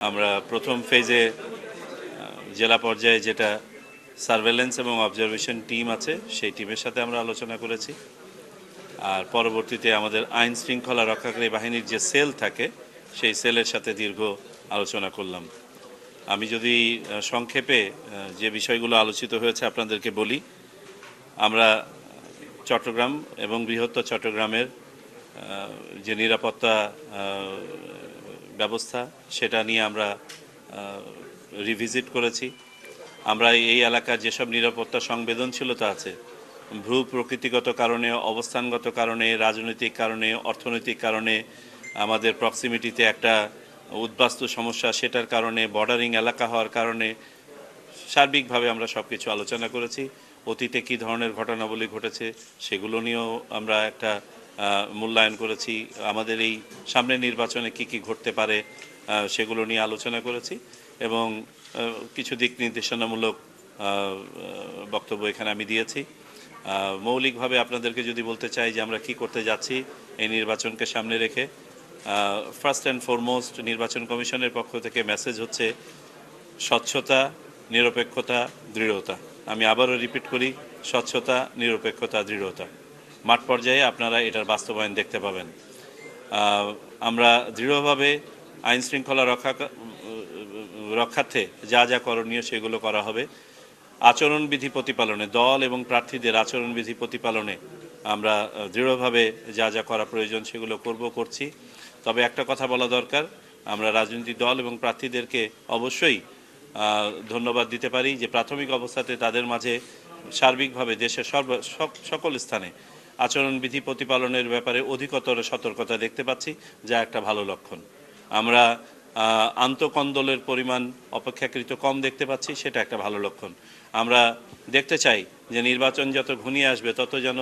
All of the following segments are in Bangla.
আমরা প্রথম ফেজে জেলা পর্যায়ে যেটা সার্ভেলেন্স এবং অবজারভেশন টিম আছে সেই টিমের সাথে আমরা আলোচনা করেছি। আর পরবর্তীতে আমাদের আইন শৃঙ্খলা রক্ষাকারী বাহিনীর যে সেল থাকে সেই সেলের সাথে দীর্ঘ আলোচনা করলাম। আমি যদি সংক্ষেপে যে বিষয়গুলো আলোচিত হয়েছে আপনাদেরকে বলি, আমরা চট্টগ্রাম এবং বৃহত্তর চট্টগ্রামের যে নিরাপত্তা ব্যবস্থা সেটা নিয়ে আমরা রিভিজিট করেছি। আমরা এই এলাকার যেসব নিরাপত্তা সংবেদনশীলতা আছে, ভূ প্রকৃতিগত কারণে, অবস্থানগত কারণে, রাজনৈতিক কারণে, অর্থনৈতিক কারণে, আমাদের প্রক্সিমিটিতে একটা উদ্বাস্তু সমস্যা সেটার কারণে, বর্ডারিং এলাকা হওয়ার কারণে সার্বিকভাবে আমরা সব কিছু আলোচনা করেছি। অতীতে কী ধরনের ঘটনাবলী ঘটেছে সেগুলো নিয়েও আমরা একটা মূল্যায়ন করেছি। আমাদের এই সামনের নির্বাচনে কি কি ঘটতে পারে সেগুলো নিয়ে আলোচনা করেছি এবং কিছু দিক নির্দেশনামূলক বক্তব্য এখানে আমি দিয়েছি। মৌলিকভাবে আপনাদেরকে যদি বলতে চাই যে আমরা কি করতে যাচ্ছি এই নির্বাচনকে সামনে রেখে, ফার্স্ট অ্যান্ড ফরমোস্ট নির্বাচন কমিশনের পক্ষ থেকে মেসেজ হচ্ছে স্বচ্ছতা, নিরপেক্ষতা, দৃঢ়তা। আমি আবারও রিপিট করি, স্বচ্ছতা, নিরপেক্ষতা, দৃঢ়তা। মাঠ পর্যায়ে আপনারা এটার বাস্তবায়ন দেখতে পাবেন। আমরা দৃঢ়ভাবে আইন শৃঙ্খলা রক্ষার্থে যা যা করণীয় সেগুলো করা হবে। আচরণবিধি প্রতিপালনে, দল এবং প্রার্থীদের আচরণবিধি প্রতিপালনে আমরা দৃঢ়ভাবে যা যা করা প্রয়োজন সেগুলো করছি। তবে একটা কথা বলা দরকার, আমরা রাজনৈতিক দল এবং প্রার্থীদেরকে অবশ্যই ধন্যবাদ দিতে পারি যে প্রাথমিক অবস্থাতে তাদের মাঝে সার্বিকভাবে দেশের সকল স্থানে আচরণবিধি প্রতিপালনের ব্যাপারে অধিকতর সতর্কতা দেখতে পাচ্ছি, যা একটা ভালো লক্ষণ। আমরা আন্তঃকন্দলের পরিমাণ অপেক্ষাকৃত কম দেখতে পাচ্ছি, সেটা একটা ভালো লক্ষণ। আমরা দেখতে চাই যে নির্বাচন যত ঘনিয়ে আসবে তত যেন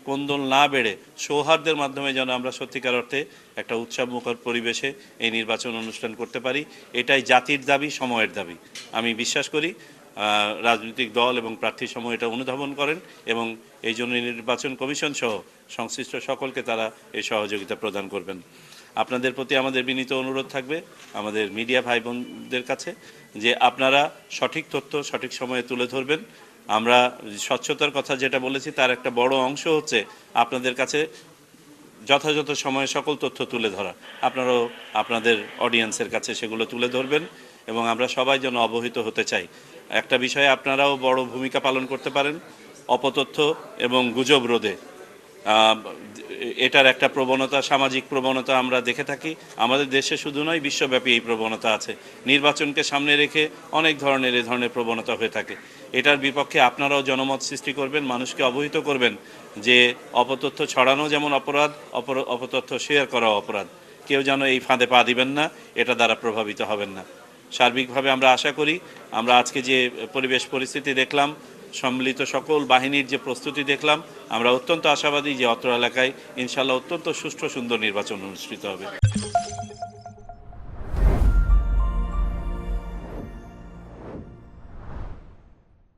কোন্দল না বেড়ে সৌহার্দ্যের মাধ্যমে যেন আমরা সত্যিকার অর্থে একটা উৎসবমুখর পরিবেশে এই নির্বাচন অনুষ্ঠান করতে পারি। এটাই জাতির দাবি, সময়ের দাবি। আমি বিশ্বাস করি রাজনৈতিক দল এবং প্রার্থী সমূহ এটা অনুধাবন করেন এবং এই জন্য নির্বাচন কমিশন সহ সংশ্লিষ্ট সকলকে তারা এই সহযোগিতা প্রদান করবেন। আপনাদের প্রতি আমাদের বিনীত অনুরোধ থাকবে, আমাদের মিডিয়া ভাই বোনদের কাছে, যে আপনারা সঠিক তথ্য সঠিক সময়ে তুলে ধরবেন। আমরা স্বচ্ছতার কথা যেটা বলেছি তার একটা বড় অংশ হচ্ছে আপনাদের কাছে যথাযথ সময়ে সকল তথ্য তুলে ধরা। আপনারাও আপনাদের অডিয়েন্সের কাছে সেগুলো তুলে ধরবেন এবং আমরা সবাই যেন অবহিত হতে চাই। একটা বিষয়ে আপনারাও বড় ভূমিকা পালন করতে পারেন, অপতথ্য এবং গুজব রোধে। এটার একটা প্রবণতা, সামাজিক প্রবণতা আমরা দেখে থাকি। আমাদের দেশে শুধু নয়, বিশ্বব্যাপী এই প্রবণতা আছে। নির্বাচনকে সামনে রেখে অনেক ধরনের এ ধরনের প্রবণতা হয়ে থাকে। এটার বিপক্ষে আপনারাও জনমত সৃষ্টি করবেন, মানুষকে অবহিত করবেন যে অপতথ্য ছড়ানো যেমন অপরাধ, অপতথ্য শেয়ার করা অপরাধ। কেউ যেন এই ফাঁদে পা দিবেন না, এটা দ্বারা প্রভাবিত হবেন না। সার্বিকভাবে আমরা আশা করি আমরা আজকে যে পরিবেশ পরিস্থিতি দেখলাম, সম্মিলিত সকল বাহিনীর যে প্রস্তুতি দেখলাম, আমরা অত্যন্ত আশাবাদী যে অত্র এলাকায় ইনশাআল্লাহ অত্যন্ত সুষ্ঠু সুন্দর নির্বাচন অনুষ্ঠিত হবে।